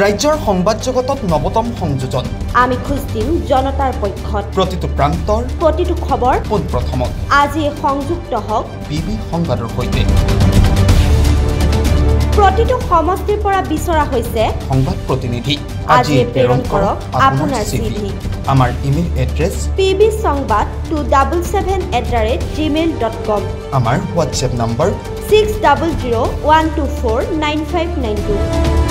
ৰাজ্যৰ সংবাদ জগতত নৱতম সংযোজন আমি খোজ দিম জনতাৰ পক্ষত প্ৰতিটো প্ৰান্তৰ প্ৰতিটো খবৰ পোনপ্ৰথমত আজি সংযুক্ত হওক পিবি সংবাদৰ সৈতে প্ৰতিটো সমষ্টিৰ পৰা বিচৰা হৈছে সংবাদ প্ৰতিনিধি আজি প্ৰেৰণ কৰক আপোনাৰ চিঠি আমাৰ ইমেইল এড্ৰেছ pbsongvad277@gmail.com আমাৰ হোৱাটছএপ নম্বৰ 6001249592